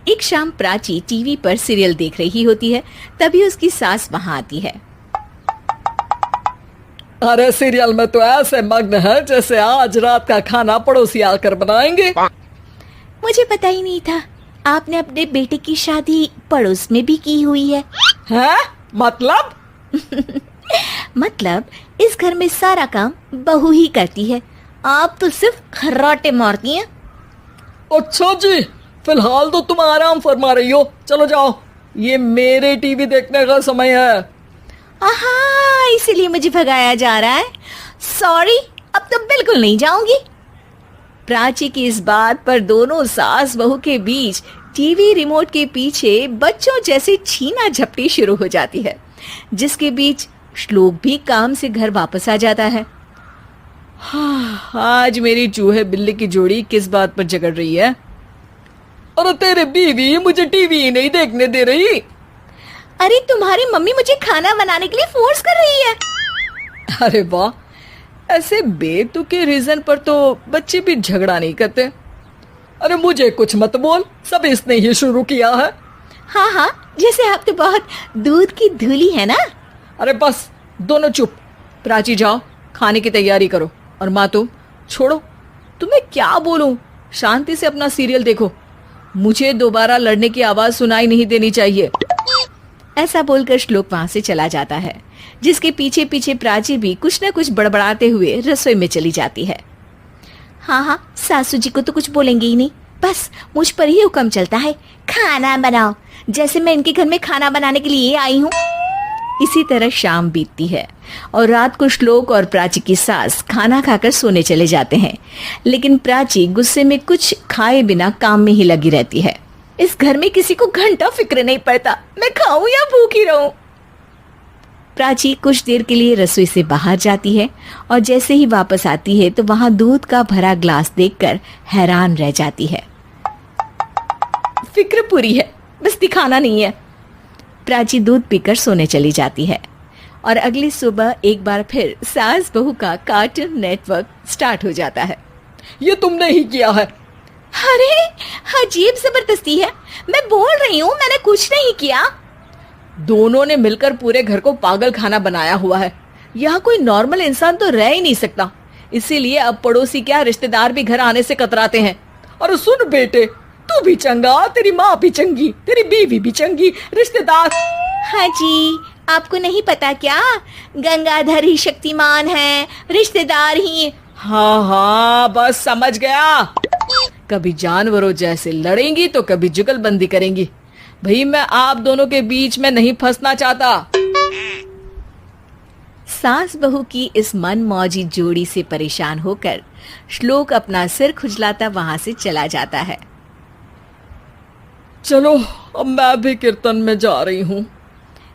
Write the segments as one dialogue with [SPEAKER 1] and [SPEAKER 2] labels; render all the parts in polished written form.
[SPEAKER 1] एक शाम प्राची टीवी पर सीरियल देख रही होती है। तभी उसकी सास वहां आती है।
[SPEAKER 2] अरे सीरियल में तो ऐसे मग्न है जैसे आज रात का खाना पड़ोसी आकर बनाएंगे।
[SPEAKER 1] मुझे पता ही नहीं था आपने अपने बेटे की शादी पड़ोस में भी की हुई है।
[SPEAKER 2] हैं? मतलब?
[SPEAKER 1] मतलब इस घर में सारा काम बहू ही करती है, आप तो सिर्फ खर्राटे मारती हैं।
[SPEAKER 2] अच्छा जी, फिलहाल तो तुम आराम फरमा रही हो, चलो जाओ, ये मेरे टीवी देखने का समय है।
[SPEAKER 1] आहा, इसीलिए मुझे भगाया जा रहा है। सॉरी, अब तो बिल्कुल नहीं जाऊंगी। प्राची की इस बात पर दोनों सास बहू के बीच टीवी रिमोट के पीछे बच्चों जैसे छीना झपटी शुरू हो जाती है, जिसके बीच श्लोक भी काम से घर वापस आ जाता है।
[SPEAKER 2] हाँ, आज मेरी चूहे बिल्ली की जोड़ी किस बात पर झगड़ रही है? अरे तेरे बीवी मुझे टीवी ही नहीं देखने दे रही।
[SPEAKER 1] अरे तुम्हारी मम्मी मुझे खाना बनाने के लिए फोर्स कर रही है।
[SPEAKER 2] अरे वाह, ऐसे बेतुके रीजन पर तो बच्चे भी झगड़ा नहीं करते। अरे मुझे कुछ मत बोल, सब इसने ही शुरू किया है।
[SPEAKER 1] हाँ हाँ, जैसे आप तो बहुत दूध की धूली है ना।
[SPEAKER 2] अरे बस, दोनों चुप। प्राची जाओ, खाने की तैयारी करो। और माँ तुम छोड़ो, तुम्हें क्या बोलूं, शांति से अपना सीरियल देखो, मुझे दोबारा लड़ने की आवाज सुनाई नहीं देनी चाहिए।
[SPEAKER 1] ऐसा बोलकर श्लोक वहां से चला जाता है, जिसके पीछे पीछे प्राची भी कुछ न कुछ बड़बड़ाते हुए रसोई में चली जाती है। हाँ हाँ, सासू जी को तो कुछ बोलेंगे ही नहीं, बस मुझ पर ही हुक्म चलता है, खाना बनाओ, जैसे मैं इनके घर में खाना बनाने के लिए आई हूँ। इसी तरह शाम बीतती है और रात को श्लोक और प्राची की सास खाना खाकर सोने चले जाते हैं, लेकिन प्राची गुस्से में कुछ खाए बिना काम में ही लगी रहती है। इस घर में किसी को घंटा फिक्र नहीं पड़ता, मैं खाऊं या भूखी रहूं। प्राची कुछ देर के लिए रसोई से बाहर जाती है और जैसे ही वापस आती है तो वहां दूध का भरा ग्लास देखकर हैरान रह जाती है। फिक्र पूरी है, बस दिखाना नहीं है। प्राची दूध पीकर सोने चली जाती है और अगली सुबह एक बार फिर सास बहू का कार्टून नेटवर्क स्टार्ट हो जाता है।
[SPEAKER 2] ये तुमने ही किया है।
[SPEAKER 1] अरे अजीब जबरदस्ती है, मैं बोल रही हूँ मैंने कुछ नहीं किया।
[SPEAKER 2] दोनों ने मिलकर पूरे घर को पागल खाना बनाया हुआ है। यहाँ कोई नॉर्मल इंसान तो रह ही नहीं सकता, इसीलिए अब पड़ोसी क्या रिश्तेदार भी घर आने से कतराते हैं। और सुन बेटे, तू भी चंगा, तेरी माँ भी चंगी, तेरी बीवी भी चंगी, रिश्तेदार।
[SPEAKER 1] हाँ जी, आपको नहीं पता क्या, गंगाधर ही शक्तिमान है, रिश्तेदार ही।
[SPEAKER 2] हाँ हाँ, बस समझ गया। कभी जानवरों जैसे लड़ेंगी तो कभी जुगलबंदी करेंगी। भाई मैं आप दोनों के बीच में नहीं फंसना चाहता।
[SPEAKER 1] सास बहू की इस मनमौजी जोड़ी से परेशान होकर श्लोक अपना सिर खुजलाता वहां से चला जाता है।
[SPEAKER 2] चलो अब मैं भी कीर्तन में जा रही हूँ।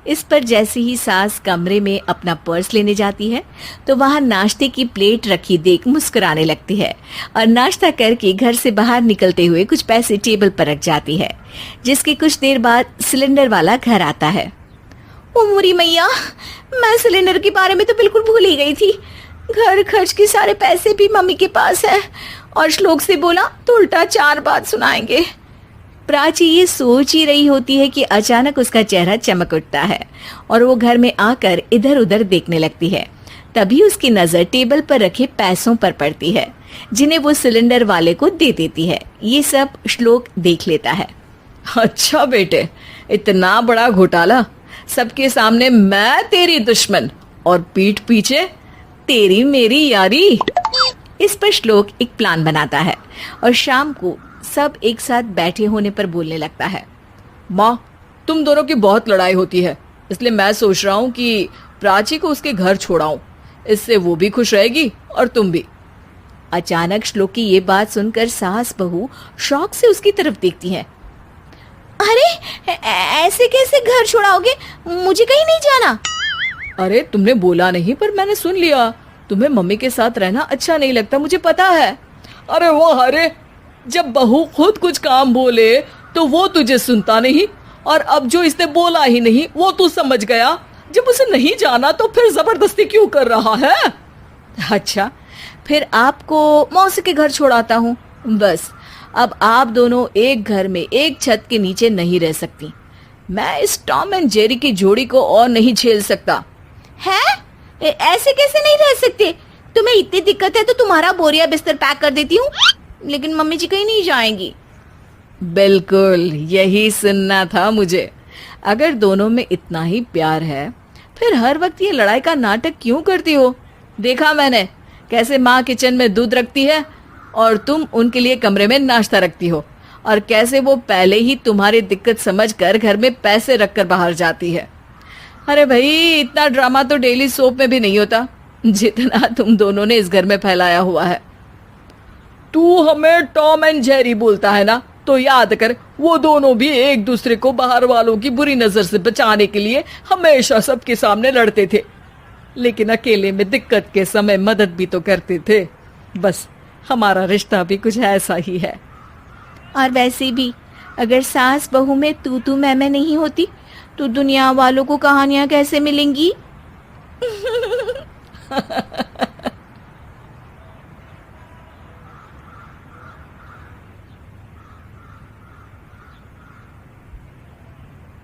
[SPEAKER 1] इस पर जैसे ही सास कमरे में अपना पर्स लेने जाती है तो वहां नाश्ते की प्लेट रखी देख मुस्कुराने लगती है और नाश्ता करके घर से बाहर निकलते हुए कुछ पैसे टेबल पर रख जाती है, जिसके कुछ देर बाद सिलेंडर वाला घर आता है। ओ मोरी मैया, मैं सिलेंडर के बारे में तो बिल्कुल भूल ही गई थी। घर खर्च के सारे पैसे भी मम्मी के पास है और श्लोक से बोला तो उल्टा 4 बात सुनाएंगे। प्राची ये सोच ही रही होती है कि अचानक उसका चेहरा चमक उठता है और वो घर में आकर इधर उधर देखने लगती है। तभी उसकी नजर टेबल पर रखे पैसों पर पड़ती है, जिन्हें वो सिलेंडर वाले को दे देती है। ये सब श्लोक देख लेता है।
[SPEAKER 2] अच्छा बेटे, इतना बड़ा घोटाला, सबके सामने मैं तेरी दुश्मन और पीठ पीछे तेरी मेरी यारी।
[SPEAKER 1] इस पर श्लोक एक प्लान बनाता है और शाम को सब एक साथ बैठे होने पर बोलने लगता है।
[SPEAKER 2] माँ, तुम दोनों की बहुत लड़ाई होती है, इसलिए मैं सोच रहा हूँ कि प्राची को उसके घर छोड़ाऊं, इससे वो भी खुश रहेगी और तुम भी।
[SPEAKER 1] अचानक श्लोक की ये बात सुनकर सास बहू शौक से उसकी तरफ देखती है। अरे ऐसे कैसे घर छोड़ाओगे, मुझे कहीं नहीं जाना।
[SPEAKER 2] अरे तुमने बोला नहीं पर मैंने सुन लिया, तुम्हें मम्मी के साथ रहना अच्छा नहीं लगता, मुझे पता है। अरे वाह, अरे जब बहू खुद कुछ काम बोले तो वो तुझे सुनता नहीं, और अब जो इसने बोला ही नहीं वो तू समझ गया। जब उसे नहीं जाना तो फिर जबरदस्ती क्यों कर रहा है?
[SPEAKER 1] अच्छा, फिर आपको मौसी के घर छोड़ाता हूँ, बस
[SPEAKER 2] अब आप दोनों एक घर में एक छत के नीचे नहीं रह सकती। मैं इस टॉम एंड जेरी की जोड़ी को और नहीं झेल सकता।
[SPEAKER 1] है? ऐसे कैसे नहीं रह सकते? तुम्हें इतनी दिक्कत है तो तुम्हारा बोरिया बिस्तर पैक कर देती हूँ, लेकिन मम्मी जी कहीं नहीं जाएंगी।
[SPEAKER 2] बिल्कुल यही सुनना था मुझे। अगर दोनों में इतना ही प्यार है फिर हर वक्त ये लड़ाई का नाटक क्यों करती हो? देखा मैंने कैसे माँ किचन में दूध रखती है और तुम उनके लिए कमरे में नाश्ता रखती हो, और कैसे वो पहले ही तुम्हारी दिक्कत समझकर घर में पैसे रखकर बाहर जाती है। अरे भाई, इतना ड्रामा तो डेली सोप में भी नहीं होता जितना तुम दोनों ने इस घर में फैलाया हुआ है। तू हमें टॉम एंड जेरी बोलता है ना, तो याद कर वो दोनों भी एक दूसरे को बाहर वालों की बुरी नजर से बचाने के लिए हमेशा सबके सामने लड़ते थे, लेकिन अकेले में दिक्कत के समय मदद भी तो करते थे। बस हमारा रिश्ता भी कुछ ऐसा ही है।
[SPEAKER 1] और वैसे भी अगर सास बहू में तू मैं नहीं होती तो दुनिया वालों को कहानियां कैसे मिलेंगी?